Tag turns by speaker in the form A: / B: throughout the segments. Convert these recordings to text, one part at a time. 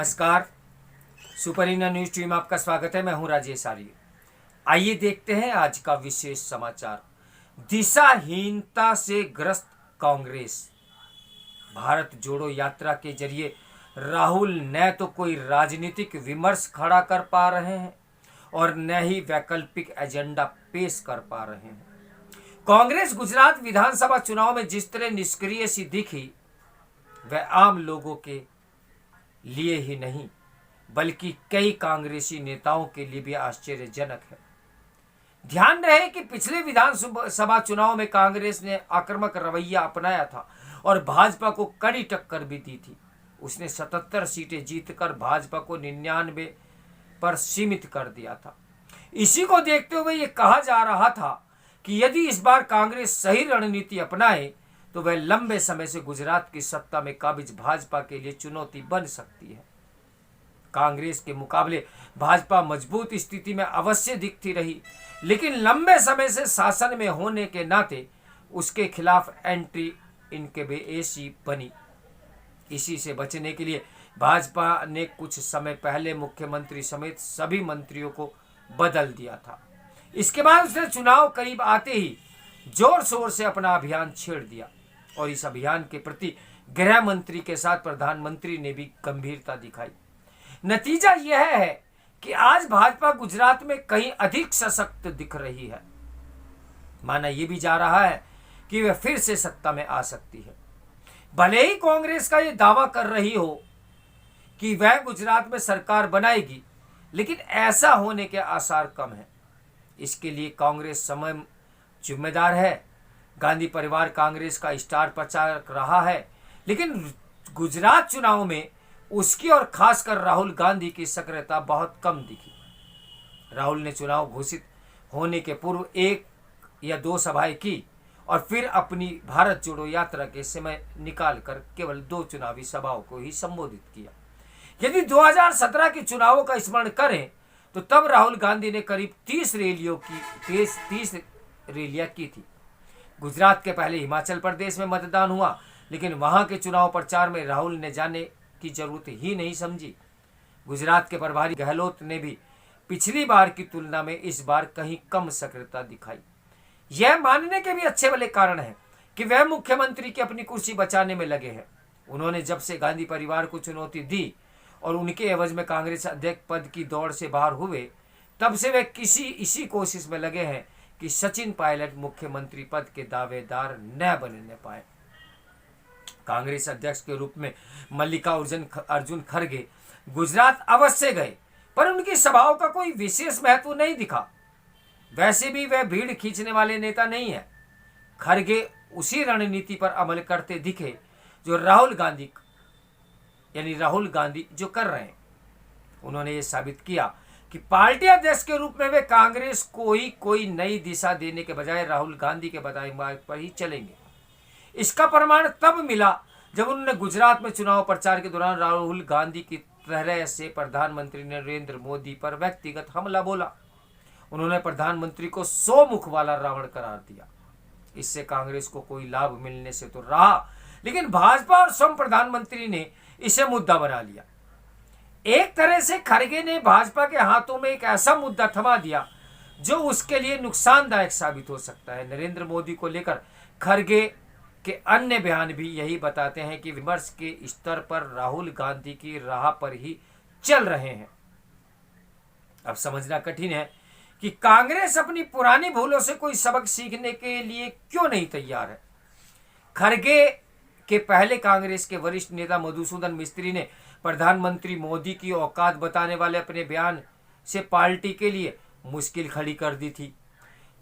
A: नमस्कार। Super India news team में आपका स्वागत है। मैं हूं राजेश आर्य। आइए देखते हैं आज का विशेष समाचार। दिशाहीनता से ग्रस्त कांग्रेस। भारत जोड़ो यात्रा के जरिए राहुल न तो कोई राजनीतिक विमर्श खड़ा कर पा रहे हैं और न ही वैकल्पिक एजेंडा पेश कर पा रहे हैं। कांग्रेस गुजरात विधानसभा चुनाव में जिस तरह निष्क्रिय सी दिखी, वह आम लोगों के लिए ही नहीं बल्कि कई कांग्रेसी नेताओं के लिए भी आश्चर्यजनक है। ध्यान रहे कि पिछले विधानसभा चुनाव में कांग्रेस ने आक्रामक रवैया अपनाया था और भाजपा को कड़ी टक्कर भी दी थी। उसने 77 सीटें जीतकर भाजपा को 99 पर सीमित कर दिया था। इसी को देखते हुए ये कहा जा रहा था कि यदि इस बार कांग्रेस सही रणनीति अपनाए तो वह लंबे समय से गुजरात की सत्ता में काबिज भाजपा के लिए चुनौती बन सकती है। कांग्रेस के मुकाबले भाजपा मजबूत स्थिति में अवश्य दिखती रही, लेकिन लंबे समय से शासन में होने के नाते उसके खिलाफ एंट्री इनकम्बेंसी बनी। इसी से बचने के लिए भाजपा ने कुछ समय पहले मुख्यमंत्री समेत सभी मंत्रियों को बदल दिया था। इसके बाद उसने चुनाव करीब आते ही जोर शोर से अपना अभियान छेड़ दिया और इस अभियान के प्रति गृह मंत्री के साथ प्रधानमंत्री ने भी गंभीरता दिखाई। नतीजा यह है कि आज भाजपा गुजरात में कहीं अधिक सशक्त दिख रही है। माना यह भी जा रहा है कि वह फिर से सत्ता में आ सकती है। भले ही कांग्रेस का यह दावा कर रही हो कि वह गुजरात में सरकार बनाएगी, लेकिन ऐसा होने के आसार कम है। इसके लिए कांग्रेस स्वयं जिम्मेदार है। गांधी परिवार कांग्रेस का स्टार प्रचारक रहा है, लेकिन गुजरात चुनाव में उसकी और खासकर राहुल गांधी की सक्रियता बहुत कम दिखी। राहुल ने चुनाव घोषित होने के पूर्व 1 या 2 सभाएं की और फिर अपनी भारत जोड़ो यात्रा के समय निकालकर केवल 2 चुनावी सभाओं को ही संबोधित किया। यदि 2017 के चुनावों का स्मरण करें तो तब राहुल गांधी ने करीब 30 रैलियां की थी। गुजरात के पहले हिमाचल प्रदेश में मतदान हुआ, लेकिन वहां के चुनाव प्रचार में राहुल ने जाने की जरूरत ही नहीं समझी। गुजरात के प्रभारी गहलोत ने भी पिछली बार की तुलना में इस बार कहीं कम सक्रियता दिखाई। यह मानने के भी अच्छे भले कारण हैं कि वह मुख्यमंत्री की अपनी कुर्सी बचाने में लगे हैं। उन्होंने जब से गांधी परिवार को चुनौती दी और उनके एवज में कांग्रेस अध्यक्ष पद की दौड़ से बाहर हुए, तब से वे इसी कोशिश में लगे हैं कि सचिन पायलट मुख्यमंत्री पद के दावेदार न बनने पाए। कांग्रेस अध्यक्ष के रूप में मल्लिकार्जुन खड़गे गुजरात अवश्य गए, पर उनकी सभाओं का कोई विशेष महत्व नहीं दिखा। वैसे भी वह भीड़ खींचने वाले नेता नहीं है। खड़गे उसी रणनीति पर अमल करते दिखे जो राहुल गांधी जो कर रहे हैं। उन्होंने ये साबित किया कि पार्टी अध्यक्ष के रूप में वे कांग्रेस को ही कोई नई दिशा देने के बजाय राहुल गांधी के बताए मार्ग पर ही चलेंगे। इसका प्रमाण तब मिला जब उन्होंने गुजरात में चुनाव प्रचार के दौरान राहुल गांधी की तरह से प्रधानमंत्री नरेंद्र मोदी पर व्यक्तिगत हमला बोला। उन्होंने प्रधानमंत्री को 100 मुख वाला रावण करार दिया। इससे कांग्रेस को कोई लाभ मिलने से तो रहा, लेकिन भाजपा और स्वयं प्रधानमंत्री ने इसे मुद्दा बना लिया। एक तरह से खड़गे ने भाजपा के हाथों में एक ऐसा मुद्दा थमा दिया जो उसके लिए नुकसानदायक साबित हो सकता है। नरेंद्र मोदी को लेकर खड़गे के अन्य बयान भी यही बताते हैं कि विमर्श के स्तर पर राहुल गांधी की राह पर ही चल रहे हैं। अब समझना कठिन है कि कांग्रेस अपनी पुरानी भूलों से कोई सबक सीखने के लिए क्यों नहीं तैयार है। खड़गे के पहले कांग्रेस के वरिष्ठ नेता मधुसूदन मिस्त्री ने प्रधानमंत्री मोदी की औकात बताने वाले अपने बयान से पार्टी के लिए मुश्किल खड़ी कर दी थी।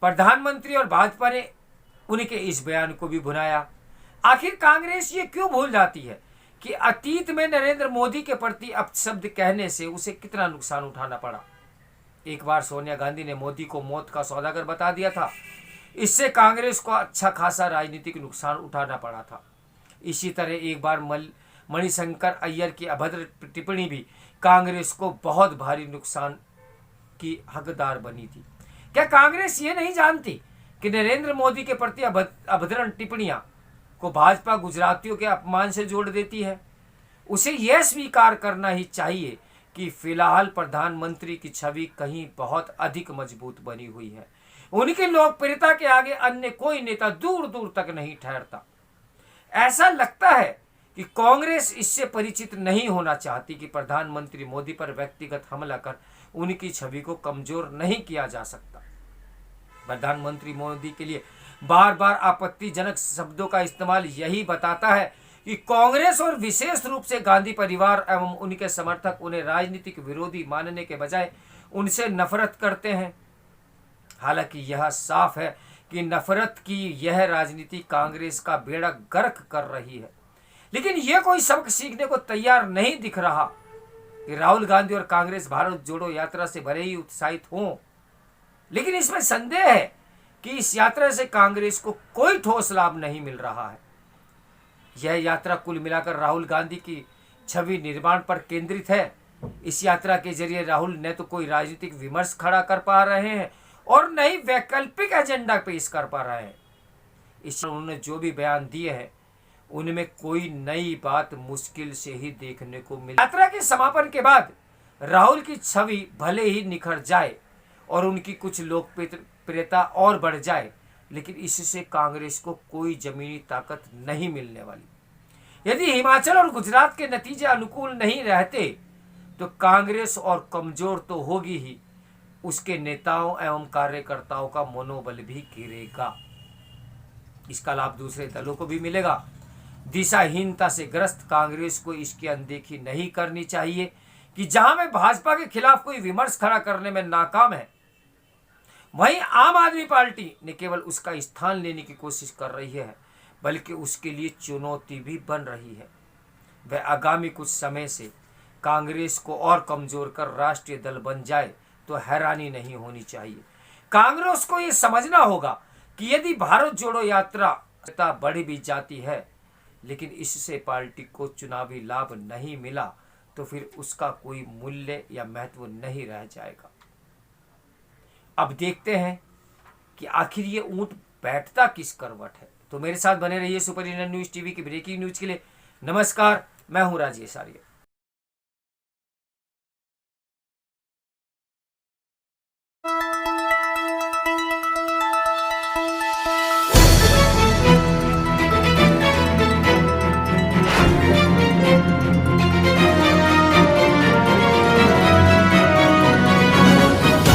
A: प्रधानमंत्री और भाजपा ने उनके इस बयान को भी भुनाया। आखिर कांग्रेस ये क्यों भूल जाती है कि अतीत में नरेंद्र मोदी के प्रति अपशब्द कहने से उसे कितना नुकसान उठाना पड़ा। एक बार सोनिया गांधी ने मोदी को मौत का सौदागर बता दिया था। इससे कांग्रेस को अच्छा खासा राजनीतिक नुकसान उठाना पड़ा था। इसी तरह एक बार मणिशंकर अय्यर की अभद्र टिप्पणी भी कांग्रेस को बहुत भारी नुकसान की हकदार बनी थी। क्या कांग्रेस ये नहीं जानती कि नरेंद्र मोदी के प्रति अभद्र टिप्पणियां को भाजपा गुजरातियों के अपमान से जोड़ देती है? उसे यह स्वीकार करना ही चाहिए कि फिलहाल प्रधानमंत्री की छवि कहीं बहुत अधिक मजबूत बनी हुई है। उनकी लोकप्रियता के आगे अन्य कोई नेता दूर दूर तक नहीं ठहरता। ऐसा लगता है कि कांग्रेस इससे परिचित नहीं होना चाहती कि प्रधानमंत्री मोदी पर व्यक्तिगत हमला कर उनकी छवि को कमजोर नहीं किया जा सकता। प्रधानमंत्री मोदी के लिए बार बार आपत्तिजनक शब्दों का इस्तेमाल यही बताता है कि कांग्रेस और विशेष रूप से गांधी परिवार एवं उनके समर्थक उन्हें राजनीतिक विरोधी मानने के बजाय उनसे नफरत करते हैं। हालांकि यह साफ है कि नफरत की यह राजनीति कांग्रेस का बेड़ा गर्क कर रही है, लेकिन यह कोई सबक सीखने को तैयार नहीं दिख रहा कि राहुल गांधी और कांग्रेस भारत जोड़ो यात्रा से भले ही उत्साहित हों, लेकिन इसमें संदेह है कि इस यात्रा से कांग्रेस को कोई ठोस लाभ नहीं मिल रहा है। यह यात्रा कुल मिलाकर राहुल गांधी की छवि निर्माण पर केंद्रित है। इस यात्रा के जरिए राहुल न तो कोई राजनीतिक विमर्श खड़ा कर पा रहे हैं और न ही वैकल्पिक एजेंडा पेश कर पा रहे हैं। इसलिए उन्होंने जो भी बयान दिए हैं उनमें कोई नई बात मुश्किल से ही देखने को मिली। यात्रा के समापन के बाद राहुल की छवि भले ही निखर जाए और उनकी कुछ लोकप्रियता और बढ़ जाए, लेकिन इससे कांग्रेस को कोई जमीनी ताकत नहीं मिलने वाली। यदि हिमाचल और गुजरात के नतीजे अनुकूल नहीं रहते तो कांग्रेस और कमजोर तो होगी ही, उसके नेताओं एवं कार्यकर्ताओं का मनोबल भी गिरेगा। इसका लाभ दूसरे दलों को भी मिलेगा। दिशाहीनता से ग्रस्त कांग्रेस को इसकी अनदेखी नहीं करनी चाहिए कि जहां में भाजपा के खिलाफ कोई विमर्श खड़ा करने में नाकाम है, वहीं आम आदमी पार्टी न केवल उसका स्थान लेने की कोशिश कर रही है बल्कि उसके लिए चुनौती भी बन रही है। वह आगामी कुछ समय से कांग्रेस को और कमजोर कर राष्ट्रीय दल बन जाए तो हैरानी नहीं होनी चाहिए। कांग्रेस को यह समझना होगा कि यदि भारत जोड़ो यात्रा बढ़ भी जाती है लेकिन इससे पार्टी को चुनावी लाभ नहीं मिला तो फिर उसका कोई मूल्य या महत्व नहीं रह जाएगा। अब देखते हैं कि आखिर ये ऊंट बैठता किस करवट है। तो मेरे साथ बने रहिए सुपर इंडियन न्यूज टीवी की ब्रेकिंग न्यूज के लिए। नमस्कार, मैं हूं राजेश आर्य।